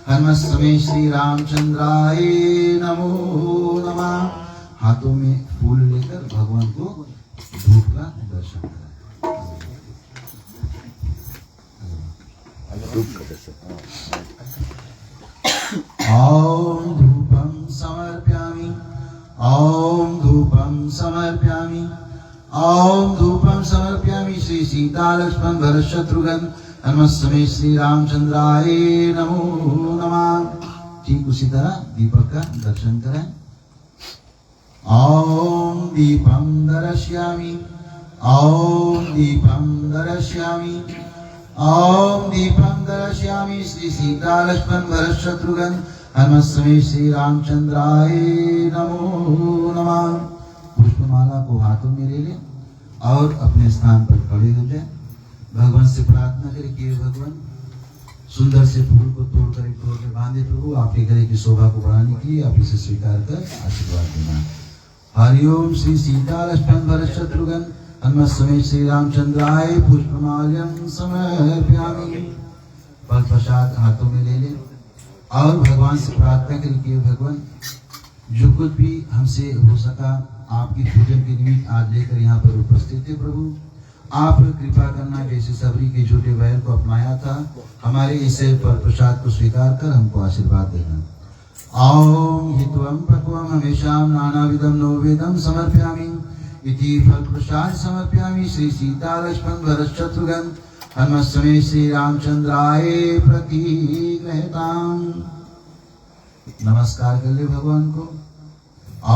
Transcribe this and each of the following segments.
हनुमत्समे श्री रामचंद्राय नमो नमः। हाथों में फूल लेकर भगवान को धूप का दर्शन करें। ओम धूपम समर्पयामि, ओम धूपम समर्पयामि, ओम धूपम समर्पयामि श्री सीता लक्ष्मण भरत शत्रुघ्न हनुमत्समे श्री रामचंद्राय नमो नमः। ठीक उसी तरह दीपक का दर्शन करें। ओम दीपम दर्शयामि, ओम दीपम दर्शयामि, ओम दीपम दर्शयामि श्री सीता लक्ष्मण भरत शत्रुघ्न हनुमत्समे श्री रामचंद्राय नमो नमः। पुष्पमाला को हाथों में ले लें और अपने स्थान पर खड़े हो जाएं। भगवान से प्रार्थना करें कि भगवान सुंदर से फूल को तोड़कर एक तोड़ के बांधे प्रभु, आपके गले की शोभा को बढ़ाने के लिए आप इसे स्वीकार कर आशीर्वाद देना। हरिओम श्री सीता लक्ष्मण भरत शत्रुघ्न हनुमत समेत श्री रामचंद्राय पुष्पमाल्यम समर्पयामि। फल प्रसाद हाथों में ले ले और भगवान से प्रार्थना करें कि भगवान जो कुछ भी हमसे हो सका आपकी पूजन के निमित्त आज लेकर यहाँ पर उपस्थित है प्रभु, आप कृपा करना। जैसे सबरी के छोटे बैल को अपनाया था, हमारे इसे फल प्रसाद को स्वीकार कर हमको आशीर्वाद देना। ओम हित्वम पक्वम हमेशाम नानाविधम नववेदम समर्पयामि इति फल प्रसाद समर्पयामि श्री सीता लक्ष्मण भरत शत्रुघ्न हनुमत समेत श्री रामचंद्राय प्रतिगृहताम। नमस्कार कर ले भगवान को।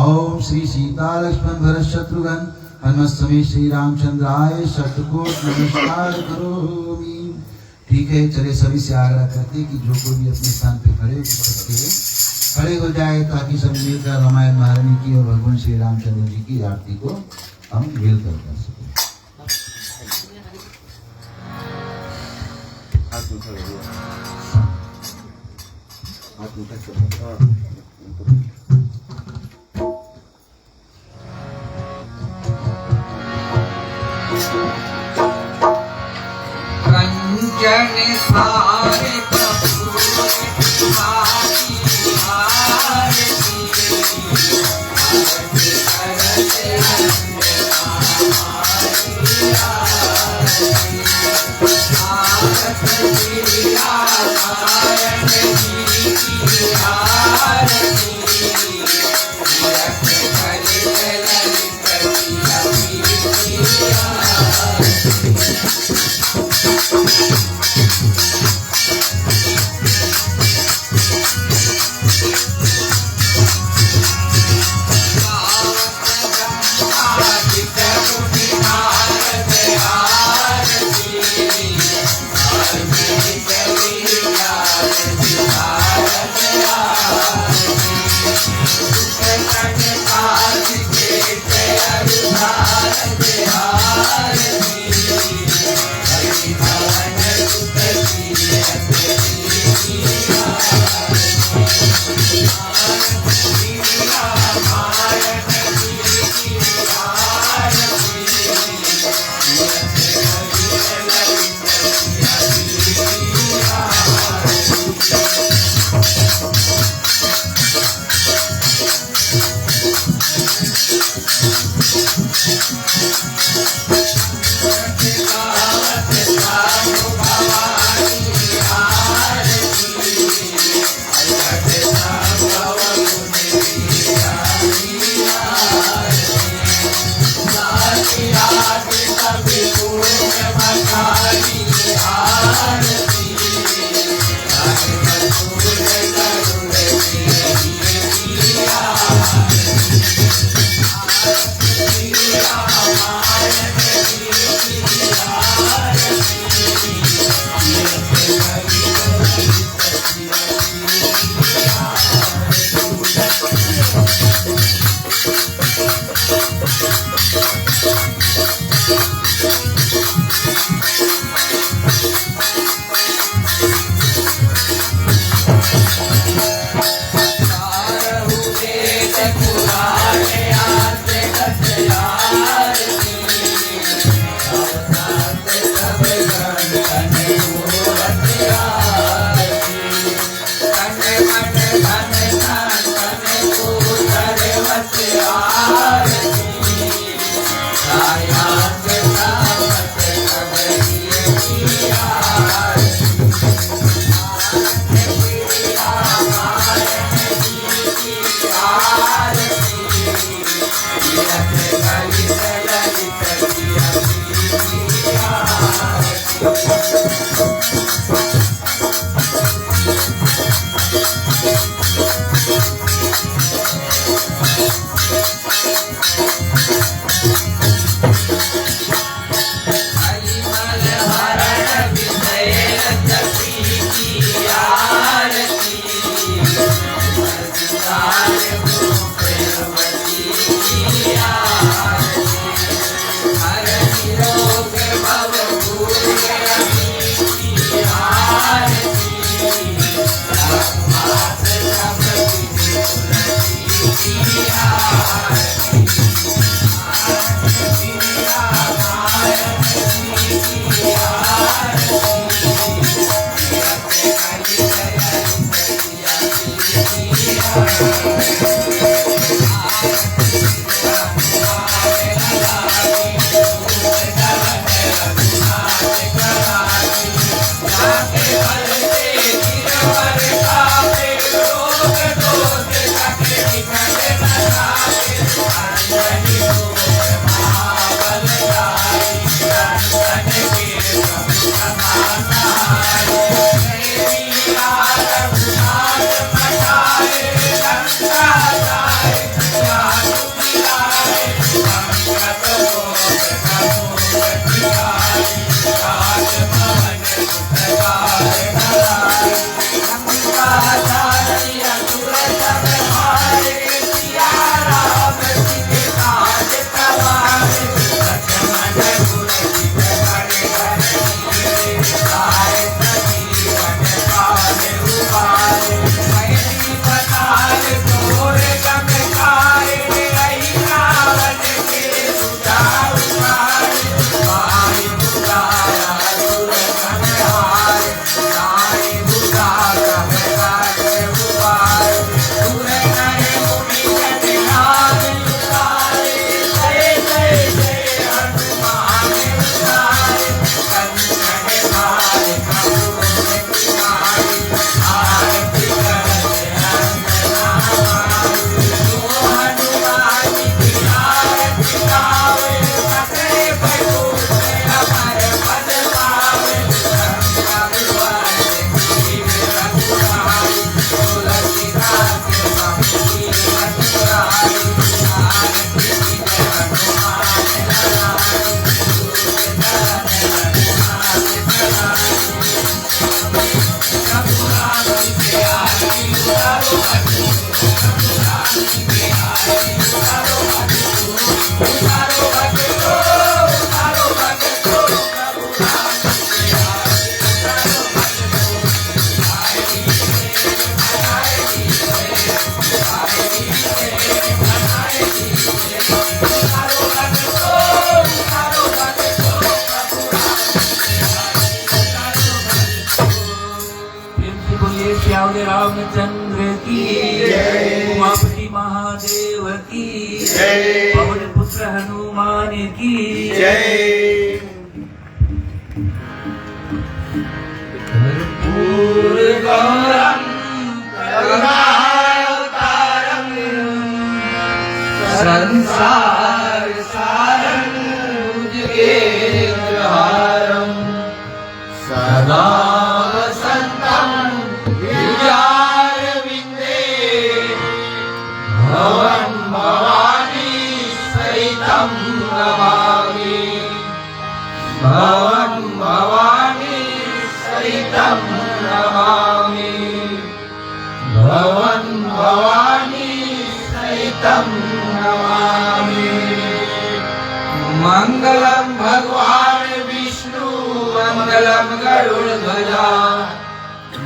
ओम श्री सीता लक्ष्मण भरत शत्रुघ्न हनुमत समेत श्री रामचंद्राय शतकोट नमस्कार करोमि। ठीक है, चले सभी से आग्रह करते कि जो कोई भी अपने स्थान पे खड़े हो जाए ताकि सब मिलकर रामायण महारानी की और भगवान श्री रामचंद्र जी की आरती को हम मिलकर कर सकें। रंजन सारे प्रभु आरती रामचंद्र की जय, उमापति महादेव की जय, पवन पुत्र हनुमान की जय। कर्पूर गौरम करुणावतारम संसार सारं भुजगेन्द्रहारं सदा वसन्तं हृदयारविन्दे भवन् भवानी सहितं नमामि, भवन् भवानी सहितं नमामि, भवन् भवानी सहितं नमामि। मंगलम भगवान विष्णु मंगलम गरुड़ध्वजा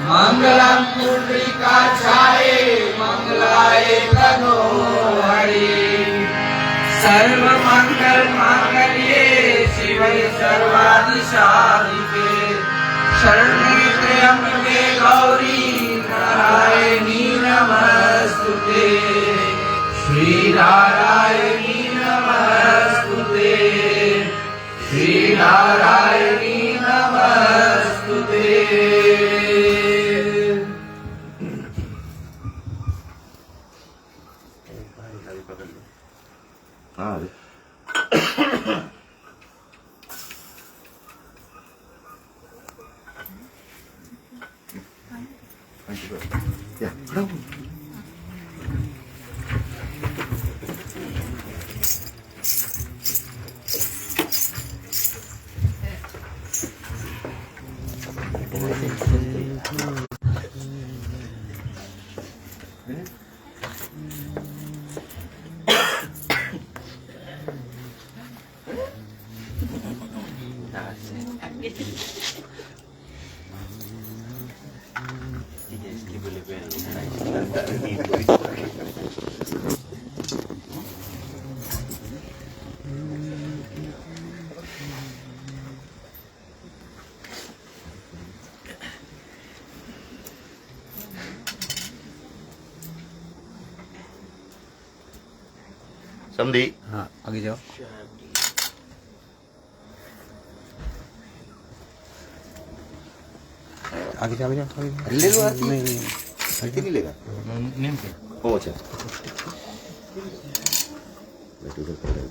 मंगलम पुंडरीकाक्षाय मंगलाय तनोहरि सर्व मंगल मांगल्ये शिवे सर्वादिशाधिके शरण्ये त्र्यंबके गौरी नारायणी नमस्तुते श्री नारायणी नमस्तुते श्री नारायणी नमस्तुते। समझी। हाँ आगे जाओ। आगे जाओ, आगे जाओ, आगे जाओ। ले लो आरती। नहीं नहीं आरती नहीं लेगा। नेम पे ओ अच्छा। बैठो उधर कर ले।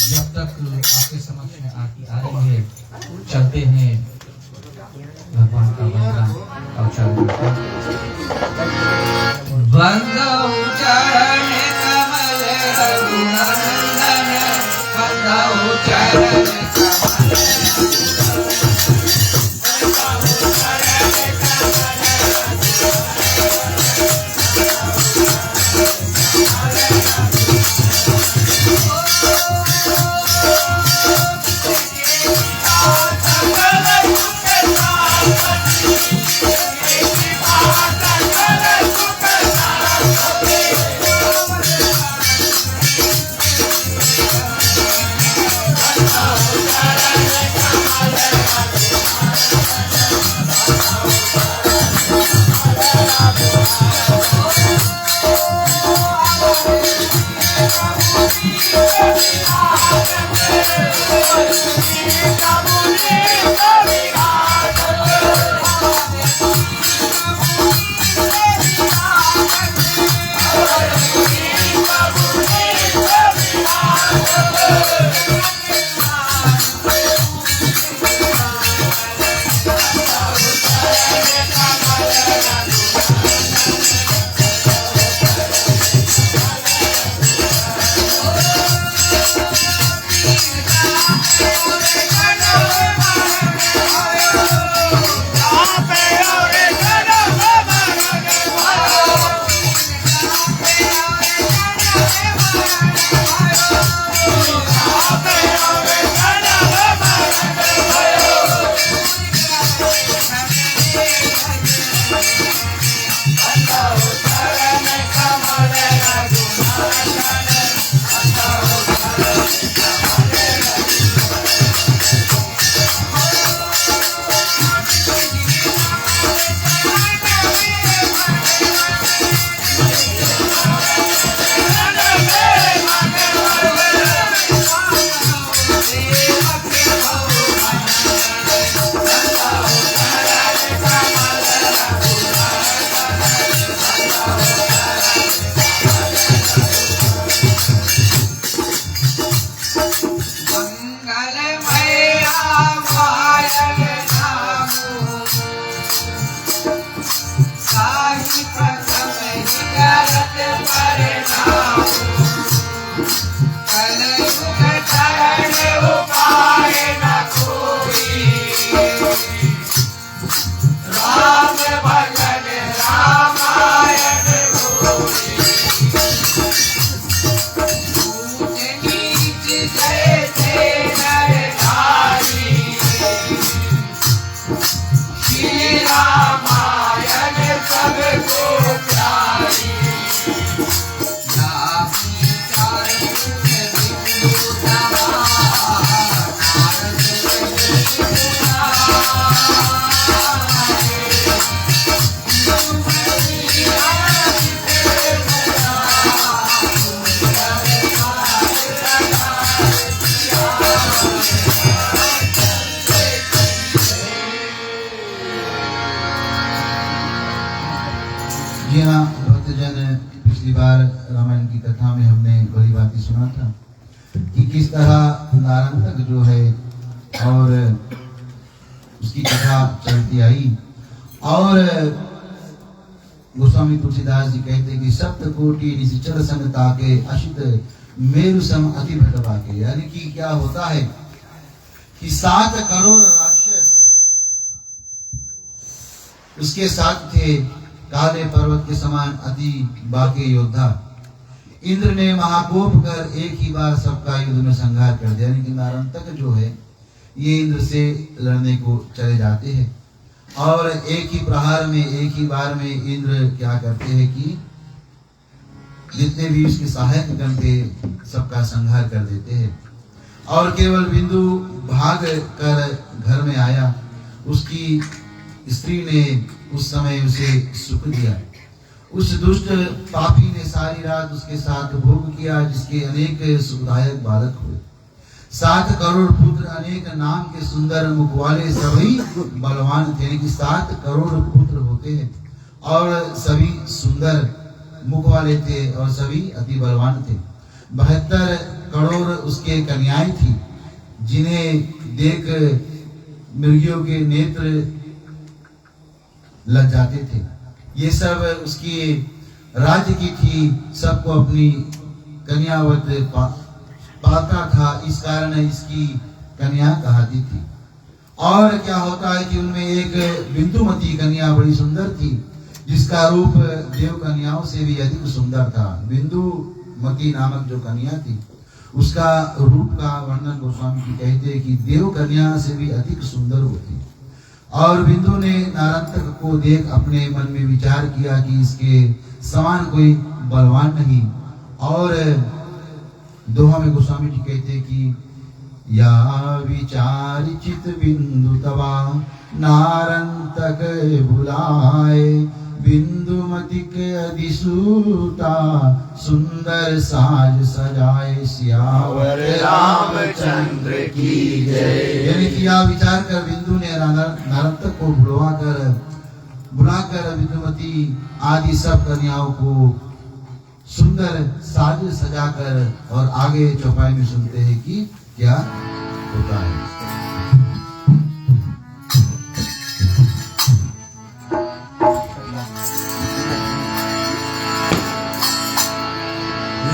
जब तक आपके समक्ष में आरती आ रही है चलते हैं भगवान का वंदन और चरण बंदौ चरण कमल रघुनंदन बंदौ चरण Bye. भक्तजन, पिछली बार रामायण की कथा में हमने बड़ी बातें सुना था कि किस तरह नारंतक जो है और उसकी कथा चलती आई। और गोस्वामी तुलसीदास जी कहते कि सप्त कोटि निश्चल संग ताके अशित मेरु सम अति भटवा के। यानी कि क्या होता है कि 7 करोड़ राक्षस उसके साथ थे, काले पर्वत के समान अति बाके योद्धा। इंद्र ने महाकोप कर एक ही बार सबका युद्ध में संहार कर दिया। यानी कि नारंतक जो है ये इंद्र से लड़ने को चले जाते हैं और एक ही प्रहार में, एक ही बार में इंद्र क्या करते हैं कि जितने भी उसके सहायक गण थे सबका संहार कर देते हैं। और केवल बिंदु भाग कर घर में आया, उसकी स्त्री ने उस समय उसे सुख दिया। उस दुष्ट पापी ने सारी रात उसके साथ भोग किया, जिसके अनेक सुखदायक बालक हुए। 7 करोड़ पुत्र, अनेक नाम के सुंदर मुख वाले, सभी बलवान थे। यानी कि 7 करोड़ पुत्र होते हैं और सभी सुंदर मुख वाले थे और सभी अति बलवान थे। 72 करोड़ उसके कन्याएं थी, जिन्हें देख मृगियों के नेत्र लग जाते थे। ये सब उसकी राज्य की थी, सबको अपनी कन्यावत पालता था, इस कारण इसकी कन्या कहती थी। और क्या होता है कि उनमें एक बिंदुमती कन्या बड़ी सुंदर थी, जिसका रूप देव कन्याओं से भी अधिक सुंदर था। बिंदुमती नामक जो कन्या थी, उसका रूप का वर्णन गोस्वामी जी कहते हैं कि देव कन्या से भी अधिक सुंदर होती। और बिंदु ने नारंतक को देख अपने मन में विचार किया कि इसके समान कोई बलवान नहीं। और दोहा में गोस्वामी जी कहते हैं कि या विचार चित बिंदु तवा नारंतक बुलाए, बिंदुमति के अधिसूता सुंदर साज सजाए, सियावर रामचंद्र की जय। यानी कि यह विचार कर बिंदु ने नारंतक को बुलाकर बिंदुमती आदि सब कन्याओं को सुंदर साज सजाकर, और आगे चौपाई में सुनते हैं कि क्या होता है।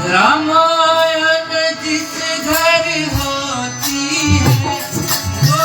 रामायण जिस घर होती है वो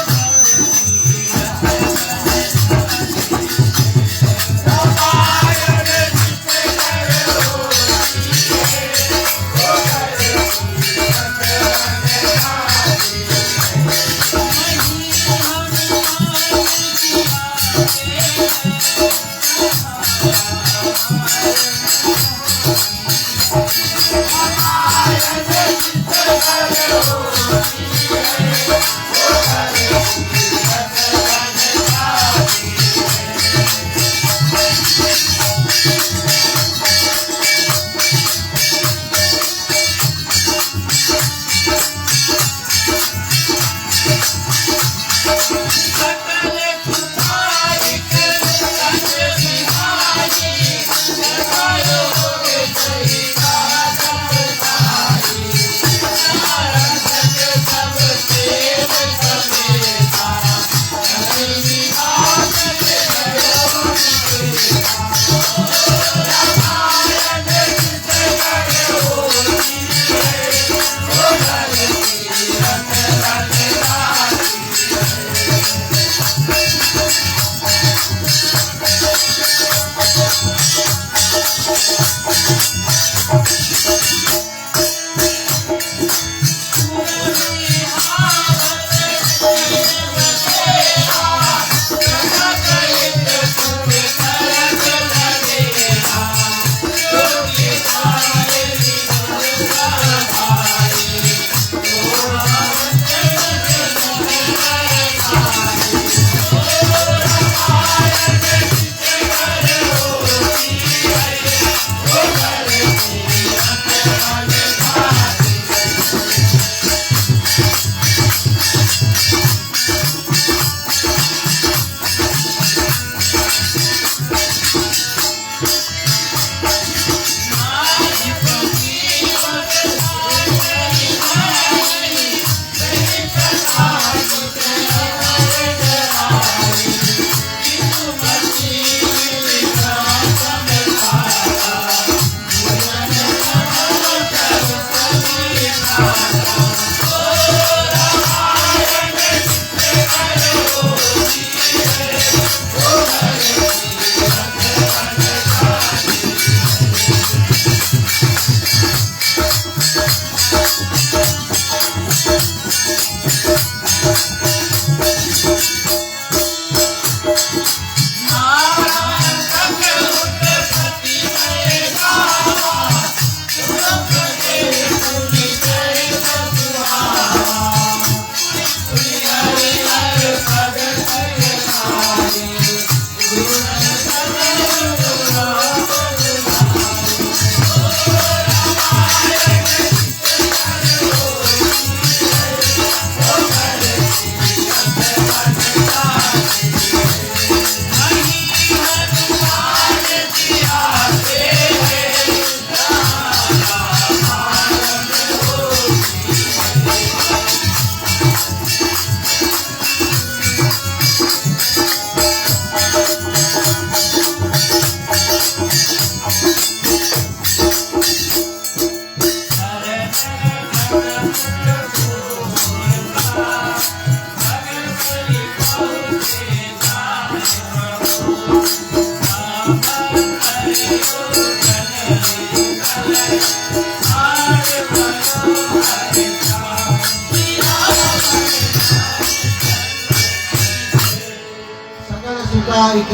सकल सुता एक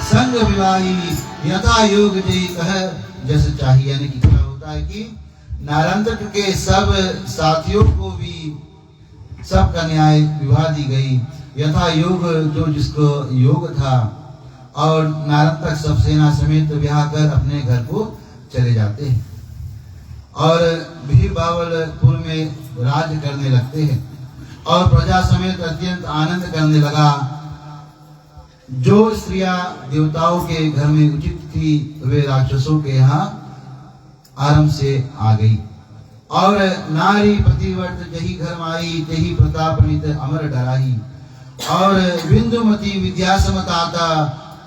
संग विवाही यथा योग जी कह जस चाहिए। यानी कि क्या होता है कि नारंतक के सब साथियों को भी सब कन्याएं विवाह दी गई यथा योग, जो जिसको योग था, और नारंतक सब सेना समेत ब्याह कर अपने घर को चले जाते हैं और भीड़ बावलपुर में राज करने लगते हैं और प्रजा समेत अत्यंत आनंद करने लगा। जो स्त्रियां देवताओं के घर में उचित थी वे राक्षसों के यहाँ आरंभ से आ गई। और नारी पतिव्रत जही घर आई तेही प्रताप नित अमर डराही। और बिंदुमती विद्यासमताता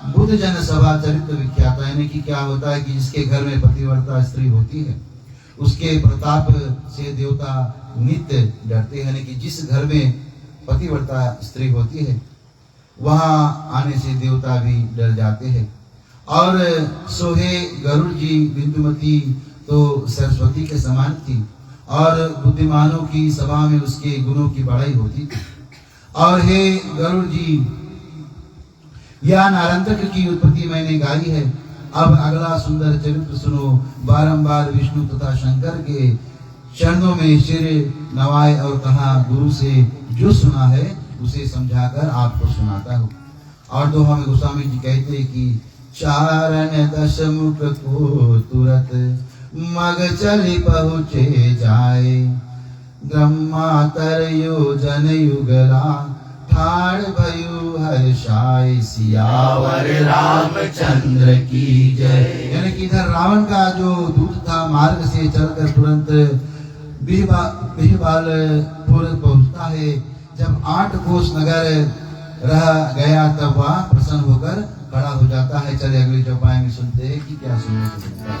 बुद्ध जन सभा चरित्र विख्याता। यानी कि क्या होता है कि जिसके घर में पतिव्रता स्त्री होती है उसके प्रताप से देवता नित्य डरते हैं। यानी कि जिस घर में पतिव्रता स्त्री होती है वहां आने से देवता भी डर जाते हैं। और सोहे गरुड़ जी बिंदुमती तो सरस्वती के समान थी और बुद्धिमानों की सभा में उसके गुणों की बड़ाई होती थी। और हे गरुड़ जी, यह नारंतक की उत्पत्ति मैंने गाई है। अब अगला सुंदर चरित्र सुनो। बारंबार विष्णु तथा शंकर के चरणों में सिर नवाए और कहा गुरु से जो सुना है उसे समझाकर आपको सुनाता हूँ। और दोहा में गोस्वामी जी कहते हैं कि चारण दश मुख को तुरत मग चली पहुँचे जाए। ब्रह्मातर योजन युगला ठाड़ भयु हर्षाय सियावर रामचंद्र की जय। यानी कि इधर रावण का जो दूत था मार्ग से चलकर तुरंत बिहबालपुर पहुंचता है। जब 8 कोस नगर रह गया तब वह प्रसन्न होकर खड़ा हो जाता है। चले अगले चौपाई में सुनते हैं कि क्या सुनने को मिलता है।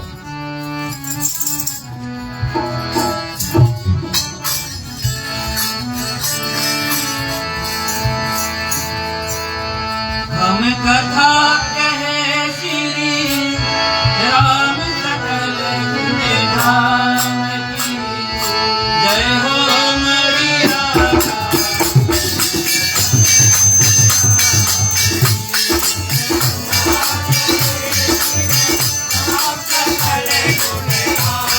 हम कथा कहे श्री राम सकल गुण गान की। जय हो मैया सकल गुण गान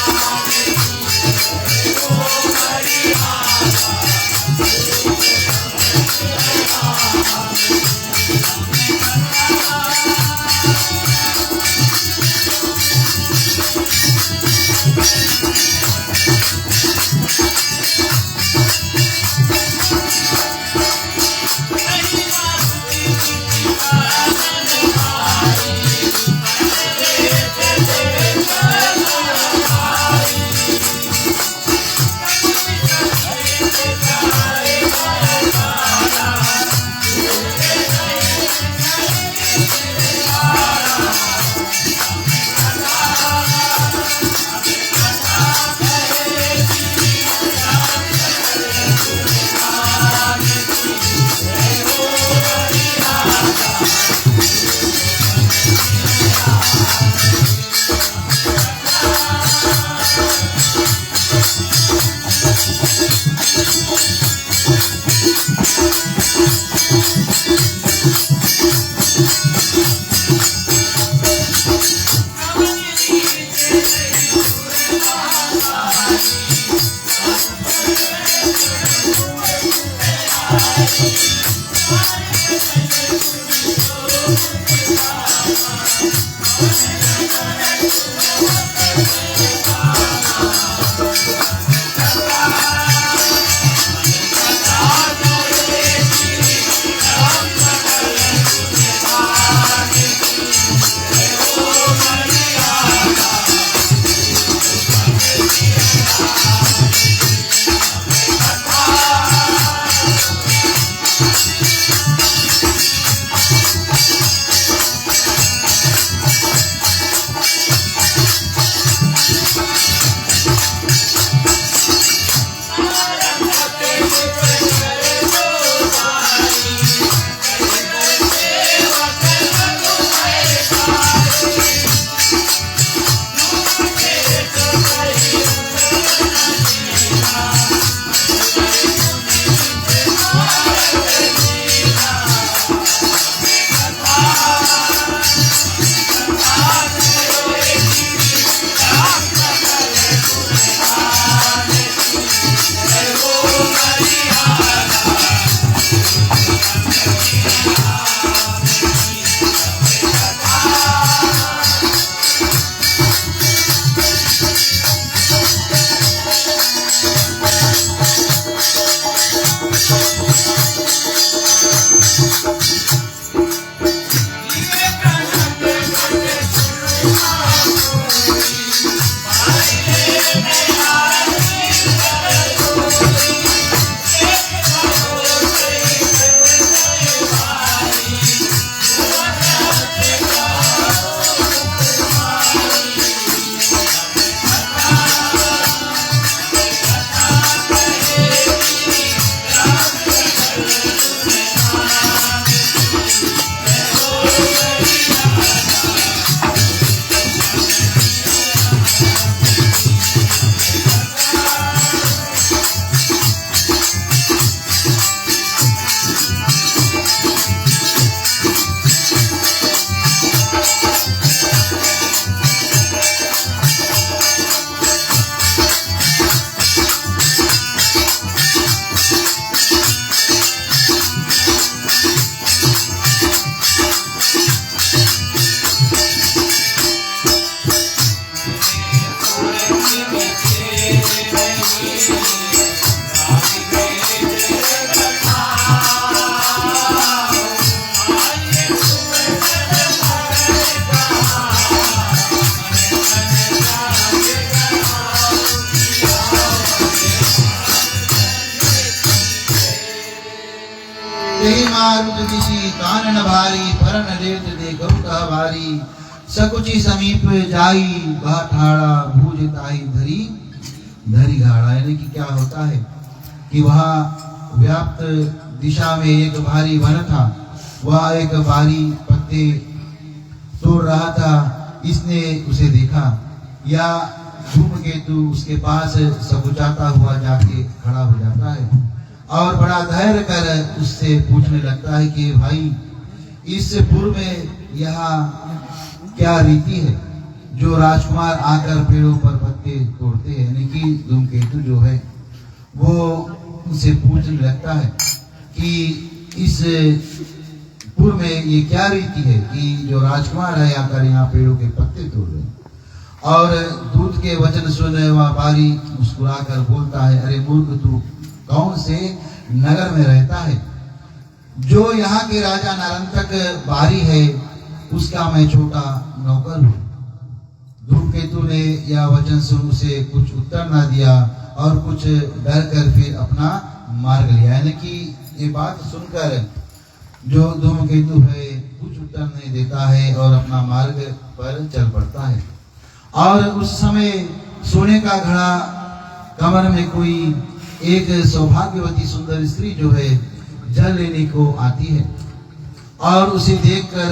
रही मारुत दिशी कानन भारी परन लेत देखो कह भारी सकुची समीप जाई बह ठाड़ा भूज ताई धरी धरी घाड़ा। यानी कि क्या होता है कि वहाँ व्याप्त दिशा में एक भारी वन था, वह एक भारी पत्ते तोड़ रहा था। इसने उसे देखा या धूमकेतु उसके पास सकुचाता हुआ जाके खड़ा हो जाता है और बड़ा धैर्य कर उससे पूछने लगता है कि भाई इस पूर्व में यहाँ क्या रीति है जो राजकुमार आकर पेड़ों पर पत्ते तोड़ते हैं। यानी कि धूमकेतु जो है वो उनसे पूछने लगता है कि इस पूर्व में ये क्या रीति है कि जो राजकुमार है आकर यहाँ पेड़ों के पत्ते तोड़ रहे हैं। और दूत के वचन सुने वह बारी मुस्कुरा कर बोलता है, अरे मूर्ख तू कौन से नगर में रहता है? जो यहाँ के राजा नरंतक बारी है उसका मैं छोटा नौकर हूँ। धूमकेतु ने यह वचन सुन उसे कुछ उत्तर ना दिया और कुछ डर कर फिर अपना मार्ग लिया। यानी कि ये बात सुनकर जो धूमकेतु है कुछ उत्तर नहीं देता है और अपना मार्ग पर चल पड़ता है। और उस समय सोने का घड़ा कमर में कोई एक सौभाग्यवती सुंदर स्त्री जो है जल लेने को आती है और उसे देखकर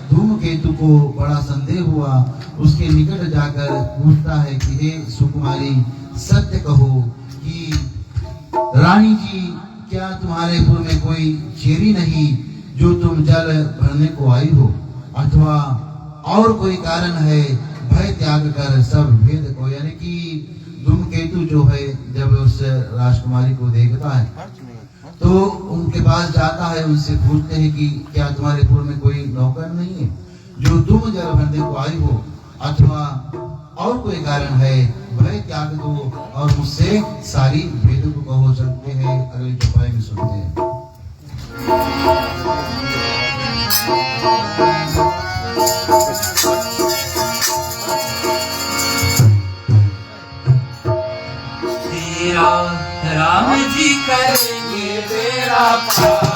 धूमकेतु को बड़ा संदेह हुआ। उसके निकट जाकर पूछता है कि हे सुकुमारी सत्य कहो कि रानी जी क्या तुम्हारे पुर में कोई चेरी नहीं जो तुम जल भरने को आई हो, अथवा और कोई कारण है भय त्याग कर सब भेद को। यानी कि धूमकेतु जो है जब उस राजकुमारी को देखता है तो उनके पास जाता है, उनसे पूछते हैं कि क्या तुम्हारे पूर्व में कोई नौकर नहीं है जो तुम जल भरने को आई हो, अथवा और कोई कारण है भय त्याग दो और मुझसे सारी भेदों को कहो। चलते हैं अगले चौपाई में सुनते हैं। तेरा राम जी करेंगे तेरा पार।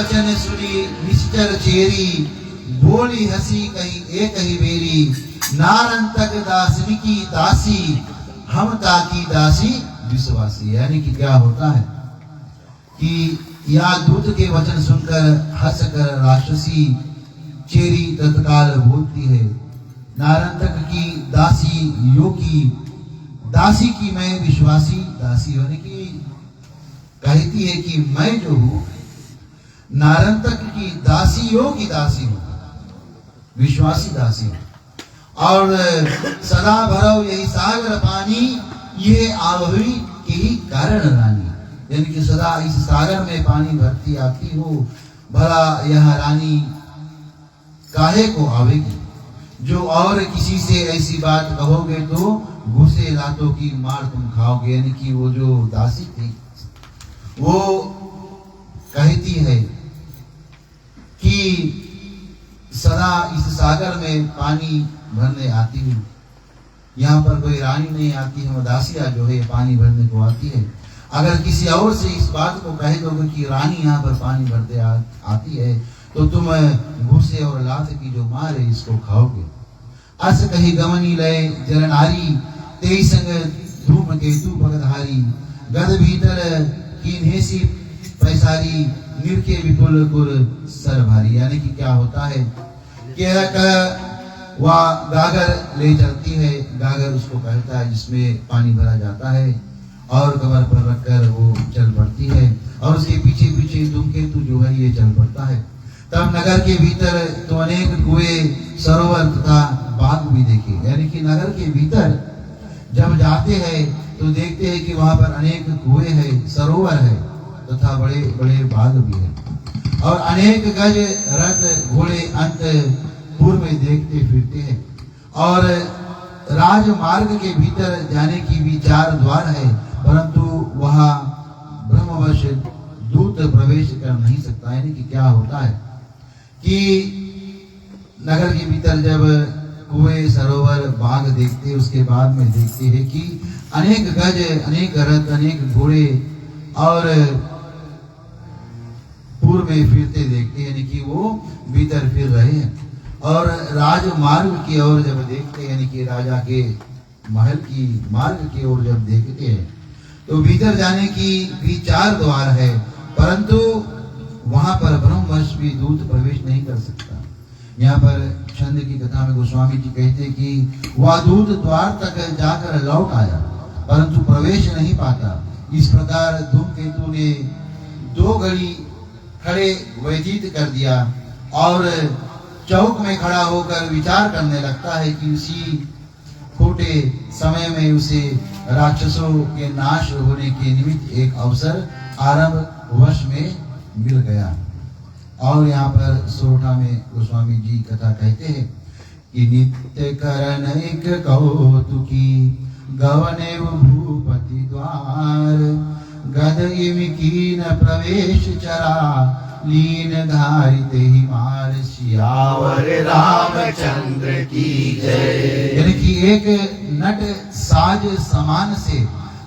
वचन सुनी निश्चर चेरी, बोली हंसी कही एक ही बेरी, नारंतक दासिनी की दासी, हम ताकी दासी विश्वासी। यानी कि क्या होता है कि या दूत के वचन सुनकर हंसकर राक्षसी चेरी तत्काल बोलती है, नारंतक की दासी योगी दासी की मैं विश्वासी दासी, यानी कि कहती है कि मैं जो हूँ नारंतक की दासियों की दासी हूँ, विश्वासी दासी हूँ। और सदा भरव यही सागर पानी, ये आवही के ही कारण रानी, यानी कि सदा इस सागर में पानी भरती आती हो, भला यह रानी काहे को आवेगी। जो और किसी से ऐसी बात कहोगे तो घुसे लातों की मार तुम खाओगे। यानी कि वो जो दासी थी वो कहती है कि सदा इस सागर में पानी भरने आती हूँ, यहाँ पर कोई रानी नहीं आती है, दासिया जो है पानी भरने को आती है। अगर किसी और से इस बात को कह दोगे कि रानी यहाँ पर पानी भरते आती है तो तुम घूसे और लात की जो मार है इसको खाओगे। अस कही गमनी लय जलनारी, तेई संग धूम केतु भगधारी, गद भीतर कीन्हेसी पैसारी, निरके विपुल कुर सर भारी। यानी कि क्या होता है कि वह गागर ले चलती है, गागर उसको कहता है जिसमें पानी भरा जाता है, और कमर पर रखकर वो चल पड़ती है, और उसके पीछे पीछे धूमकेतु जो है ये चल पड़ता है। तब नगर के भीतर तो अनेक कुएं, सरोवर तथा बाग भी देखे। यानी कि नगर के भीतर जब जाते हैं तो देखते हैं कि वहां पर अनेक कुएं हैं, सरोवर है तथा बड़े बड़े बाग भी हैं, और अनेक गज रथ घोड़े अंतपुर में देखते फिरते हैं। और राजमार्ग के भीतर जाने की भी 4 द्वार है, परंतु वहां ब्रह्मवश दूत प्रवेश कर नहीं सकता। यानी कि क्या होता है कि नगर के भीतर जब कुएं, सरोवर, बाग देखते, उसके बाद में देखते हैं कि अनेक गज, अनेक रथ, अनेक घोड़े और पूर्व में फिरते देखते हैं, यानी कि वो भीतर फिर रहे हैं। और राजमार्ग की ओर जब देखते हैं, यानी कि राजा के महल की मार्ग की ओर जब देखते हैं तो भीतर जाने की भी 4 द्वार है, परंतु वहां पर ब्रह्मवश भी दूत प्रवेश नहीं कर सकता। यहाँ पर छंद की कथा में गोस्वामी जी कहते कि वह दूत द्वार तक जाकर लौट आया, परंतु प्रवेश नहीं पाता। इस प्रकार धूमकेतु ने 2 घड़ी खड़े व्यतीत कर दिया, और चौक में खड़ा होकर विचार करने लगता है कि उसी खोटे समय में उसे राक्षसों के नाश होने के निमित्त एक अवसर आरंभ वर्ष में मिल गया। और यहाँ पर सोरठा में गोस्वामी जी कथा कहते हैं कि नित्य करण एक कौतुकी, गवने भूपति द्वार, गद कीन प्रवेश चरा, लीन धारिते ही मार, सियावर रामचंद्र की जय। यानी कि एक नट साज समान से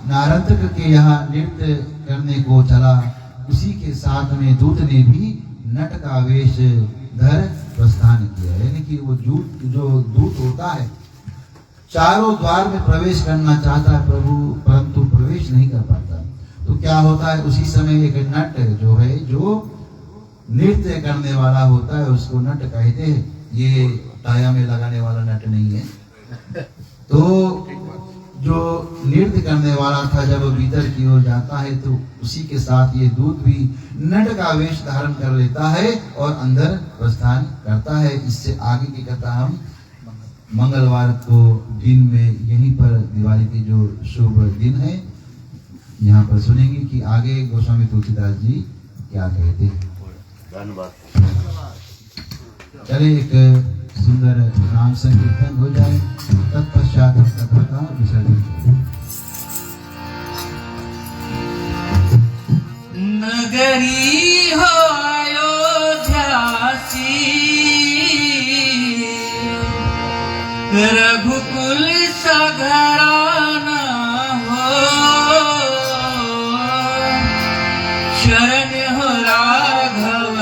नारंतक के यहाँ नृत्य करने को चला, उसी के साथ में दूत ने भी नट का वेश धर प्रस्थान किया। यानी कि वो जो दूत होता है 4 द्वार में प्रवेश करना चाहता है प्रभु, परंतु प्रवेश नहीं कर पाता। तो क्या होता है, उसी समय एक नट जो है, जो नृत्य करने वाला होता है, उसको नट कहते हैं। ये टाया में लगाने वाला नट नहीं है। तो जो नृत्य करने वाला था जब भीतर की ओर जाता है तो उसी के साथ ये दूत भी नट का वेश धारण कर लेता है और अंदर प्रस्थान करता है। इससे आगे की कथा हम मंगलवार को दिन में यहीं पर दिवाली के जो शुभ दिन है यहाँ पर सुनेंगे कि आगे गोस्वामी तुलसीदास जी क्या कहते हैं। चले एक सुंदर नाम संकीर्तन हो जाए, तत्पश्चात कथा का विसर्जन करें। नगरी हो अयोध्यासी, रघुकुल सघराना हो, शरण हो राघव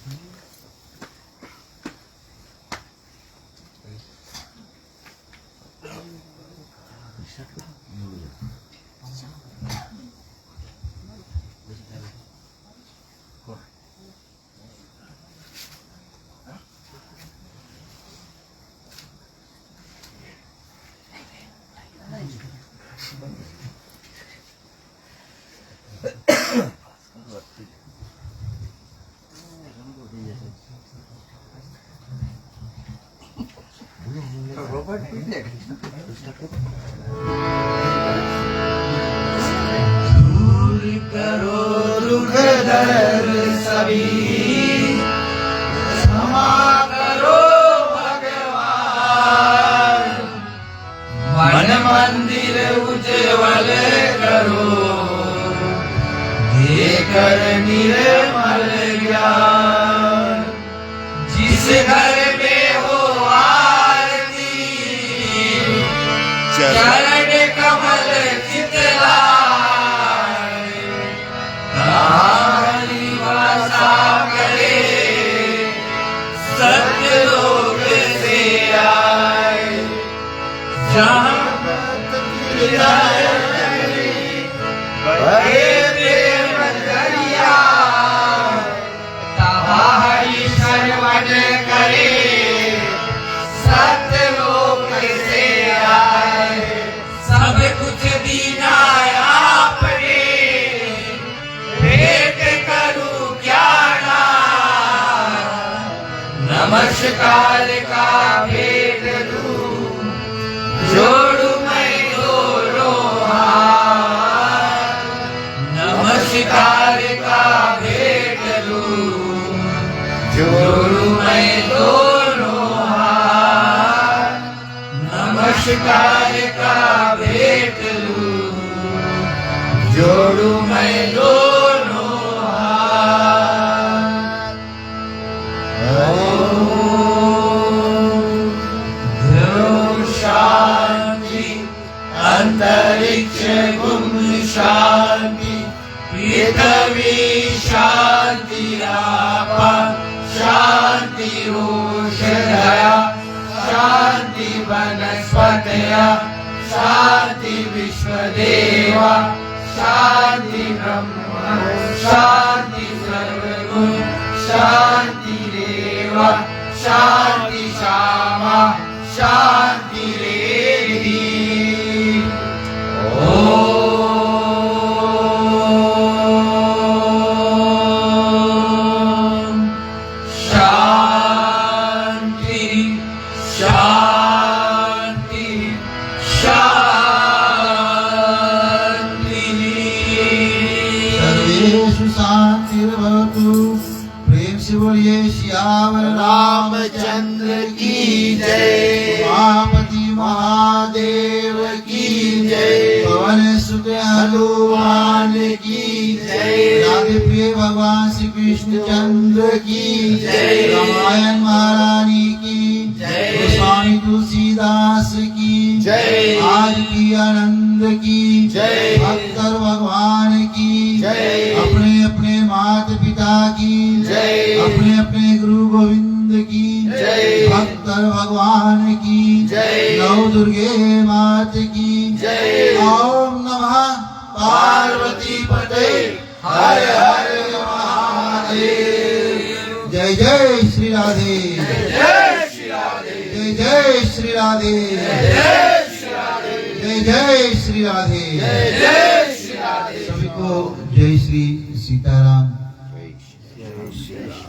दूर करो दुख दर्द सभी, क्षमा करो भगवान, मन मंदिर उज्जवल करो, देकर निर्मल ज्ञान। जिस घर में हो आरती, चरण कमल चितलाए, तारी वासा करे, सत्यलोक से आए। जहाँ बहे प्रेम दरिया, तहाँ श्रवण करे, सत्यलोक से आए। सब कुछ दीना आपने, भेंट करूं क्या नाम, नमस्कार का भेंट दूं, जोड़ू मैं दोनों हाथ। नमस्कार का भेंट दूं, जोड़ू मैं दोनों हाथ। नमस्कार का भेंट दूं, जोड़ू मैं दोनों हाथ। ध्रुव शांति, अंतरिक्ष गुम शांति, पृथ्वी शांति, आपा शांति, औषधया शांति, वनस्पतया शांति, विश्वदेवा शांति, ब्रह्म शांति, सर्वगुण शांति, देवा शांति, श्यामा शांति रेधि। ओम शांति शांति शांति। सर्वेषु शांतिर्भवतु। प्रेम से बोलिए श्यावर रामचंद्र की जय। उमापति महादेव की जय। पवन सुत हनुमान की जय। राधे प्रिय भगवान श्री कृष्ण चंद्र की जय। रामायण महारानी की जय। गोस्वामी तुलसीदास की जय। आज की आनंद की जय। भक्तर भगवान की जय। अपने अपने माता पिता की जय। अपने अपने गुरु गोविंद की जय। भक्तर भगवान की जय। नौ दुर्गे मात की जय। ओम नमः पार्वती पते हर हर महादेव। जय जय श्री राधे। जय श्री राधे। जय जय श्री राधे। जय श्री राधे। जय जय श्री राधे। जय श्री राधे। सभी को जय श्री सीताराम। जय श्री राम।